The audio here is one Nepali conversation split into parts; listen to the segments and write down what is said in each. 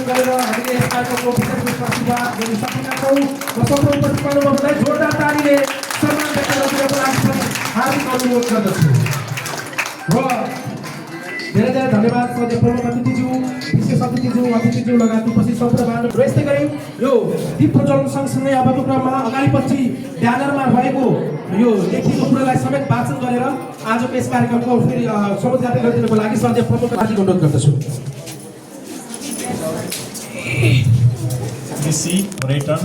गरेर हामीले यस कार्यक्रमको विशेष रूपमा सुरुवात गर्न सकेका छौँ र सबै उपस्थित पाउनुभएकोलाई जोरदार तालीले सम्मान व्यक्त गरिदिनको लागि पनि हार्दिक अनुरोध गर्दछु र धेरै धेरै धन्यवाद सदस्य प्रमुख अतिथिज्यू विशेष अतिथिज्यू लगायत उपस्थित सम्पूर्ण महानुभाव र यस्तै गरी यो दीप प्रज्वलन सँगसँगै अबको क्रममा अगाडि पछि ब्यानरमा भएको यो लेखिएको कुरालाई समेत वाचन गरेर आजको यस कार्यक्रमको फेरि समुद्घाटन गरिदिनको लागि सदस्य प्रमुख हार्दिक अनुरोध गर्दछु। कृषि पर्यटन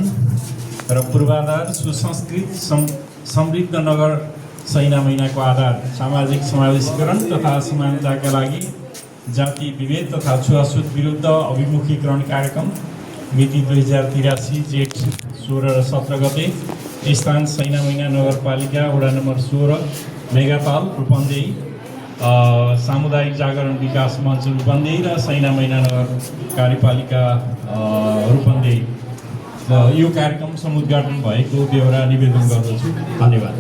र पूर्वाधार सुसंस्कृत समृद्ध नगर सैना महिनाको आधार सामाजिक समावेशीकरण तथा समानताका लागि जाति विभेद तथा छुवाछुत विरुद्ध अभिमुखीकरण कार्यक्रम मिति 2083 जेठ 16 र 17 गते स्थान सैना महिना नगरपालिका वडा नम्बर 16 मेगापाल रूपन्देही सामुदायिक जागरण विकास मञ्च रूपन्देही र सैना महिना नगर कार्यपालिका रूपन्देही यो कार्यक्रम समुद्घाटन भएको बेहोरा निवेदन गर्दछु। धन्यवाद।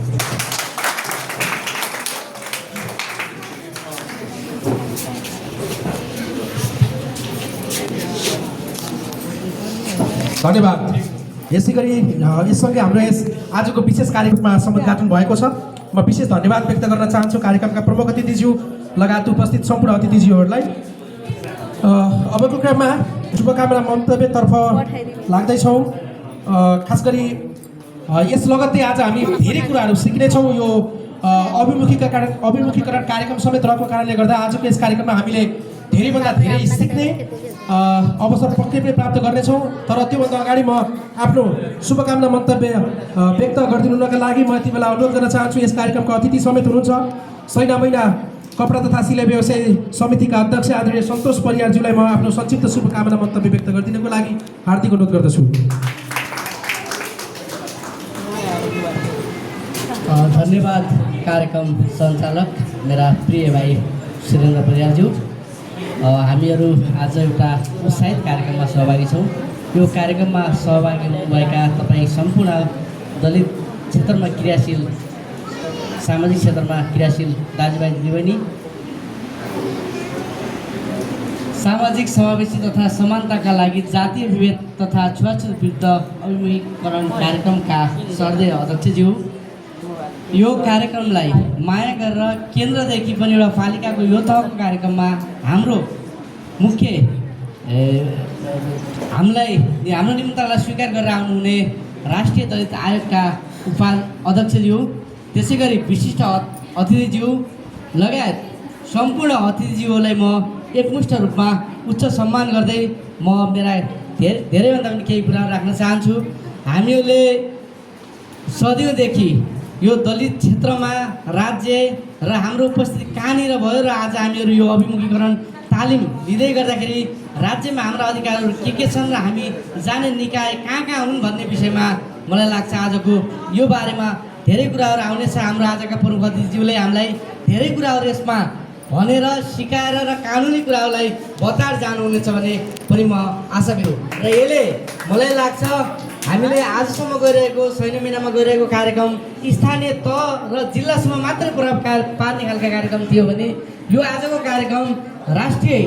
धन्यवाद। यसै गरी यससँगै हाम्रो यस आजको विशेष कार्यक्रममा समुद्घाटन भएको छ। म विशेष धन्यवाद व्यक्त गर्न चाहन्छु कार्यक्रमका प्रमुख अतिथिज्यू लगायत उपस्थित सम्पूर्ण अतिथिज्यूहरूलाई। अबको क्रममा शुभकामना मन्तव्यतर्फ लाग्दैछौँ। खास गरी यस लगत्तै आज हामी धेरै कुराहरू सिक्नेछौँ। यो अभिमुखीकरण कार्यक्रम समेत रहेको कारणले गर्दा आजको यस कार्यक्रममा हामीले धेरैभन्दा धेरै सिक्ने अवसर पक्कै पनि प्राप्त गर्नेछौँ। तर त्योभन्दा अगाडि म आफ्नो शुभकामना मन्तव्य व्यक्त गरिदिनुका लागि म यति बेला अनुरोध गर्न चाहन्छु। यस कार्यक्रमको अतिथि समेत हुनुहुन्छ सैना महिना कपडा तथा सिलाइ व्यवसाय समितिका अध्यक्ष आदरणीय सन्तोष परियारज्यूलाई म आफ्नो संक्षिप्त शुभकामना मन्तव्य व्यक्त गरिदिनुको लागि हार्दिक अनुरोध गर्दछु। धन्यवाद कार्यक्रम सञ्चालक मेरा प्रिय भाइ सुरेन्द्र परियारज्यू। हामीहरू आज एउटा उत्साहित कार्यक्रममा सहभागी छौँ। यो कार्यक्रममा सहभागी भएका तपाईँ सम्पूर्ण दलित क्षेत्रमा क्रियाशील सामाजिक क्षेत्रमा क्रियाशील दाजुभाइ दिदीबहिनी सामाजिक समावेशी तथा समानताका लागि जातीय विभेद तथा छुवाछुत विरुद्ध अभिमुखीकरण कार्यक्रमका सर्दै अध्यक्षज्यू, यो कार्यक्रमलाई माया गरेर केन्द्रदेखि पनि एउटा पालिकाको यो तहको कार्यक्रममा हाम्रो मुख्य हाम्रो निमन्त्रणालाई स्वीकार गरेर आउनुहुने राष्ट्रिय दलित आयोगका उपाध्यक्षज्यू, त्यसै गरी विशिष्ट अतिथिज्यू लगायत सम्पूर्ण अतिथिज्यूहरूलाई म एकमुष्ट रूपमा उच्च सम्मान गर्दै म मेरा धेरैभन्दा पनि केही कुरा राख्न चाहन्छु। हामीहरूले सदियौँदेखि यो दलित क्षेत्रमा राज्य र हाम्रो उपस्थिति कहाँनिर भयो र आज हामीहरू यो अभिमुखीकरण तालिम लिँदै गर्दाखेरि राज्यमा हाम्रा अधिकारहरू के छन् र हामी जाने निकाय कहाँ हुन् भन्ने विषयमा मलाई लाग्छ आजको यो बारेमा धेरै कुराहरू आउनेछ। हाम्रो आजका प्रमुख अतिथिज्यूले हामीलाई धेरै कुराहरू यसमा भनेर सिकाएर र कानुनी कुराहरूलाई बताएर जानुहुनेछ भन्ने पनि म आशा गरौँ। र यसले मलाई लाग्छ हामीले आजसम्म गरिरहेको सैन्य महिनामा गरिरहेको कार्यक्रम स्थानीय तह र जिल्लासम्म मात्रै प्रभाव पार्ने खालका कार्यक्रम थियो भने यो आजको कार्यक्रम राष्ट्रिय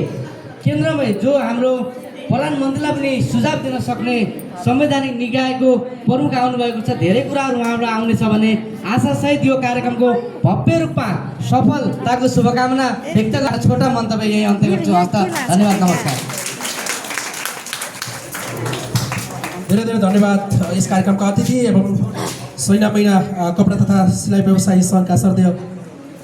केन्द्रमै जो हाम्रो प्रधानमन्त्रीलाई पनि सुझाव दिन सक्ने संवैधानिक निकायको प्रमुख आउनुभएको छ। धेरै कुराहरू उहाँबाट आउनेछ भने आशासहित यो कार्यक्रमको भव्य रूपमा सफलताको शुभकामना व्यक्त गरेर छोटा मन्तव्य यही अन्त्य गर्छु। हस्त धन्यवाद, नमस्कार। धेरै धेरै धन्यवाद यस कार्यक्रमका अतिथि एवं सैना महिना कपडा तथा सिलाइ व्यवसायी सङ्घका सर्दै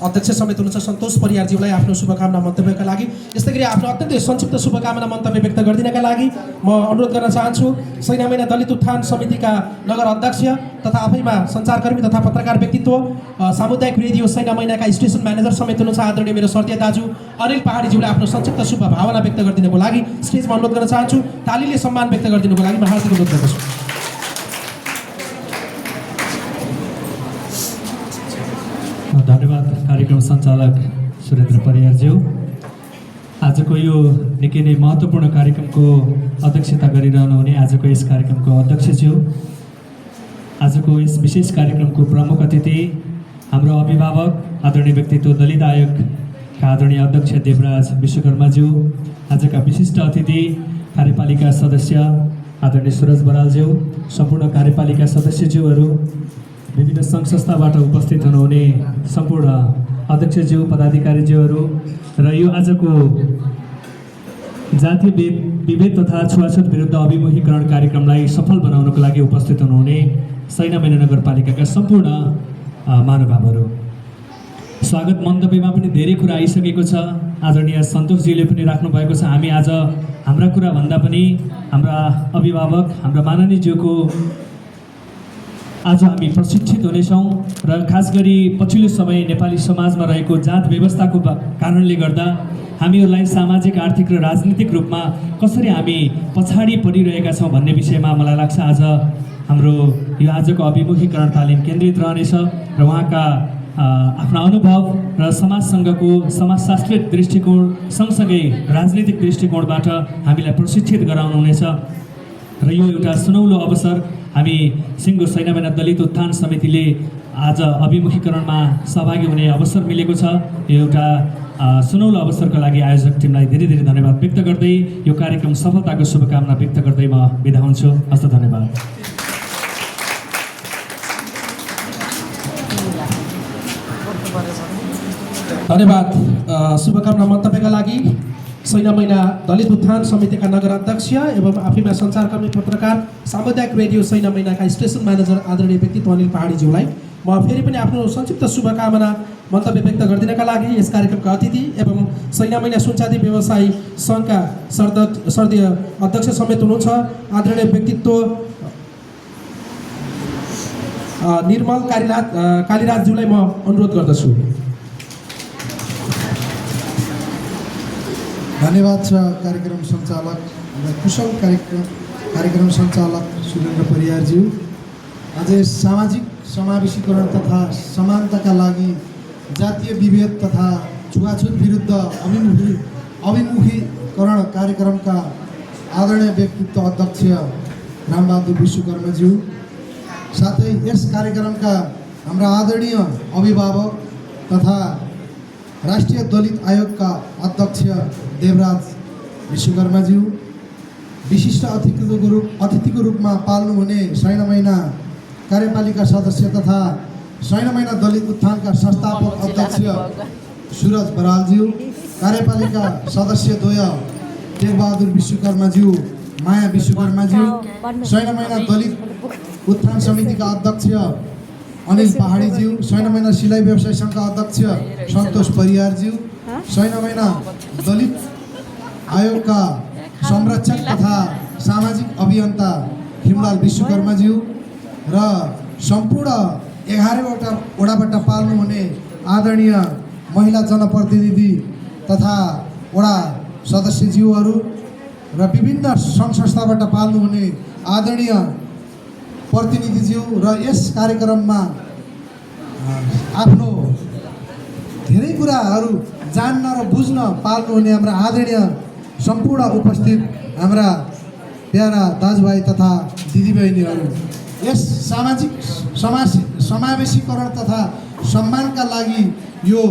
अध्यक्ष समेत हुनुहुन्छ सन्तोष परियारज्यूलाई आफ्नो शुभकामना मन्तव्यका लागि। यस्तै गरी आफ्नो अत्यन्तै संक्षिप्त शुभकामना मन्तव्य व्यक्त गरिदिनका लागि म अनुरोध गर्न चाहन्छु सैना महिना दलित उत्थान समितिका नगर अध्यक्ष तथा आफैमा सञ्चारकर्मी तथा पत्रकार व्यक्तित्व सामुदायिक रेडियो सैना महिनाका स्टेसन म्यानेजर समेत हुनुहुन्छ आदरणीय मेरो सर्दिया दाजु अनिल पहाडीज्यूलाई आफ्नो संक्षिप्त शुभ भावना व्यक्त गरिदिनुको लागि स्टेजमा अनुरोध गर्न चाहन्छु। तालीले सम्मान व्यक्त गरिदिनुको लागि म हार्दिक अनुरोध गर्दछु। धन्यवाद कार्यक्रम सञ्चालक सुरेन्द्र परियारज्यू। आजको यो निकै नै महत्त्वपूर्ण कार्यक्रमको अध्यक्षता गरिरहनु हुने आजको यस कार्यक्रमको अध्यक्षज्यू, आजको यस विशेष कार्यक्रमको प्रमुख अतिथि हाम्रो अभिभावक आदरणीय व्यक्तित्व दलित आयोगका आदरणीय अध्यक्ष देवराज विश्वकर्माज्यू, आजका विशिष्ट अतिथि कार्यपालिका सदस्य आदरणीय सुरज बरालज्यू, सम्पूर्ण कार्यपालिका सदस्यज्यूहरू, विभिन्न सङ्घ संस्थाबाट उपस्थित हुनुहुने सम्पूर्ण अध्यक्षज्यू, पदाधिकारीज्यूहरू र यो आजको जातीय विभेद तथा छुवाछुत विरुद्ध अभिमुखीकरण कार्यक्रमलाई सफल बनाउनको लागि उपस्थित हुनुहुने सैनामैना नगरपालिकाका सम्पूर्ण महानुभावहरू, स्वागत मन्तव्यमा पनि धेरै कुरा आइसकेको छ। आदरणीय सन्तोषजीले पनि राख्नुभएको छ। हामी आज हाम्रा कुरा भन्दा पनि हाम्रा अभिभावक, हाम्रा माननीयज्यूको आज हामी प्रशिक्षित हुनेछौँ र खास गरी पछिल्लो समय नेपाली समाजमा रहेको जात व्यवस्थाको कारणले गर्दा हामीहरूलाई सामाजिक, आर्थिक र राजनीतिक रूपमा कसरी हामी पछाडि परिरहेका छौँ भन्ने विषयमा मलाई लाग्छ आज हाम्रो यो आजको अभिमुखीकरण तालिम केन्द्रित रहनेछ र उहाँका आफ्ना अनुभव र समाजसँगको समाजशास्त्रीय दृष्टिकोण सँगसँगै राजनीतिक दृष्टिकोणबाट हामीलाई प्रशिक्षित गराउनुहुनेछ र यो एउटा सुनौलो अवसर। हामी सिङ्गो सैनामैना दलित उत्थान समितिले आज अभिमुखीकरणमा सहभागी हुने अवसर मिलेको छ। यो एउटा सुनौलो अवसरको लागि आयोजक टिमलाई धेरै धेरै धन्यवाद व्यक्त गर्दै यो कार्यक्रम सफलताको शुभकामना व्यक्त गर्दै म बिदा हुन्छु। हस्त धन्यवाद। धन्यवाद। शुभकामना मन्तव्यका लागि सैनामैना दलित उत्थान समितिका नगर अध्यक्ष एवं आफैमा सञ्चारकर्मी, पत्रकार, सामुदायिक रेडियो सैनामैनाका स्टेसन म्यानेजर आदरणीय व्यक्तित्व अनिल पहाडीज्यूलाई म फेरि पनि आफ्नो संक्षिप्त शुभकामना मन्तव्य व्यक्त गरिदिनका लागि यस कार्यक्रमका अतिथि एवं सैनामैना सुनचाँदी व्यवसायी सङ्घका सर्दीय अध्यक्ष समेत हुनुहुन्छ आदरणीय व्यक्तित्व निर्मल कालीराजज्यूलाई म अनुरोध गर्दछु। धन्यवाद छ कार्यक्रम सञ्चालक र कुशल कार्यक्रम सञ्चालक सुरेन्द्र परियारज्यू। आज सामाजिक समावेशीकरण तथा समानताका लागि जातीय विभेद तथा छुवाछुत विरुद्ध अभिमुखीकरण कार्यक्रमका आदरणीय व्यक्तित्व अध्यक्ष रामबहादुर विश्वकर्माज्यू, साथै यस कार्यक्रमका हाम्रा आदरणीय अभिभावक तथा राष्ट्रिय दलित आयोगका अध्यक्ष देवराज विश्वकर्माज्यू, विशिष्ट अतिथिको रूपमा पाल्नुहुने सैनामैना कार्यपालिका सदस्य तथा सैनामैना दलित उत्थानका संस्थापक अध्यक्ष सुरज बरालज्यू, कार्यपालिका सदस्य द्वय टेकबहादुर विश्वकर्माज्यू, माया विश्वकर्माज्यू, सैनामैना दलित उत्थान समितिका अध्यक्ष अनिल पहाडीज्यू, सैनामैना सिलाइ व्यवसाय सङ्घका अध्यक्ष सन्तोष परियारज्यू, सैनामैना दलित आयोगका संरक्षक तथा सामाजिक अभियन्ता हिमलाल विश्वकर्माज्यू र सम्पूर्ण 11वटा वडाबाट पाल्नुहुने आदरणीय महिला जनप्रतिनिधि तथा वडा सदस्यज्यूहरू र विभिन्न सङ्घ संस्थाबाट पाल्नुहुने आदरणीय प्रतिनिधिज्यू र यस कार्यक्रममा आफ्नो धेरै कुराहरू जान्न र बुझ्न पाल्नुहुने हाम्रा आदरणीय सम्पूर्ण उपस्थित हाम्रा प्यारा दाजुभाइ तथा दिदीबहिनीहरू, यस समावेशीकरण तथा सम्मानका लागि यो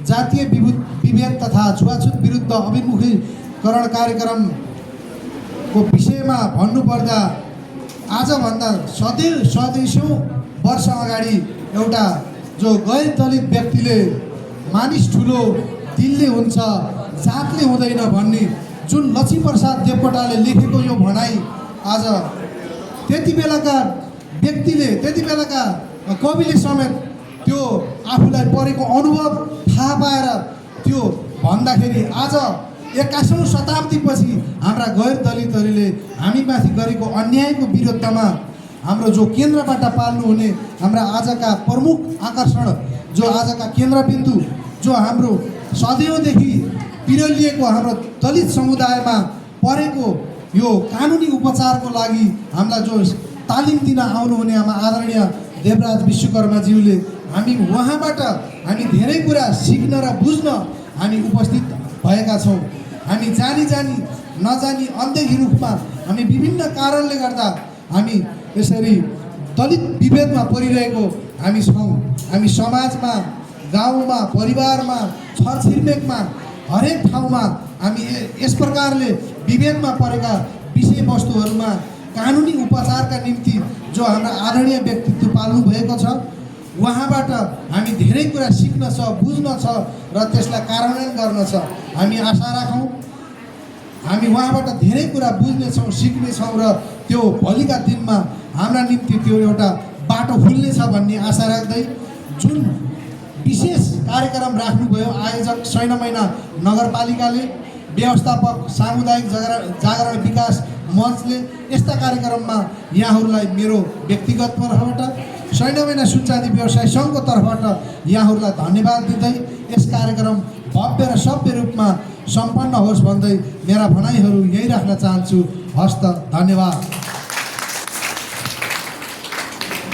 जातीय विभेद तथा छुवाछुत विरुद्ध अभिमुखीकरण कार्यक्रमको विषयमा भन्नुपर्दा आजभन्दा सदैशौँ वर्ष अगाडि एउटा जो गैर दलित व्यक्तिले मानिस ठुलो दिलले हुन्छ, जातले हुँदैन भन्ने जुन लक्ष्मीप्रसाद देवकोटाले लेखेको यो भनाइ आज त्यति बेलाका व्यक्तिले, त्यति बेलाका कविले समेत त्यो आफूलाई परेको अनुभव थाहा पाएर त्यो भन्दाखेरि आज 21औं शताब्दीपछि हाम्रा गैर दलितहरूले हामीमाथि गरेको अन्यायको विरुद्धमा हाम्रो जो केन्द्रबाट पाल्नुहुने हाम्रा आजका प्रमुख आकर्षण, जो आजका केन्द्रबिन्दु, जो हाम्रो सदैवदेखि पिरोलिएको हाम्रो दलित समुदायमा परेको यो कानुनी उपचारको लागि हामीलाई जो तालिम दिन आउनुहुने हाम्रा आदरणीय देवराज विश्वकर्माज्यूले हामी उहाँबाट हामी धेरै कुरा सिक्न र बुझ्न हामी उपस्थित भएका छौँ। हामी जानी नजानी अनदेखि रूपमा हामी विभिन्न कारणले गर्दा हामी यसरी दलित विभेदमा परिरहेको हामी छौँ। हामी समाजमा, गाउँमा, परिवारमा, छरछिमेकमा, हरेक ठाउँमा हामी यस प्रकारले विभेदमा परेका विषयवस्तुहरूमा कानुनी उपचारका निम्ति जो हाम्रा आदरणीय व्यक्तित्व पाल्नु भएको छ उहाँबाट हामी धेरै कुरा सिक्न छ, बुझ्न छ र त्यसलाई कार्यान्वयन गर्न छ। हामी आशा राखौँ हामी उहाँबाट धेरै कुरा बुझ्नेछौँ, सिक्नेछौँ र त्यो भोलिका दिनमा हाम्रा निम्ति त्यो एउटा बाटो खुल्नेछ भन्ने आशा राख्दै जुन विशेष कार्यक्रम राख्नुभयो आयोजक सैना मैना नगरपालिकाले, व्यवस्थापक सामुदायिक जागरण विकास मञ्चले, यस्ता कार्यक्रममा यहाँहरूलाई मेरो व्यक्तिगत तर्फबाट सैना मैना सुनचाँदी व्यवसाय सङ्घको तर्फबाट यहाँहरूलाई धन्यवाद दिँदै यस कार्यक्रम भव्य र सभ्य रूपमा सम्पन्न होस् भन्दै मेरा भनाइहरू यही राख्न चाहन्छु। हस्त धन्यवाद।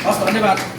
हस्, धन्यवाद।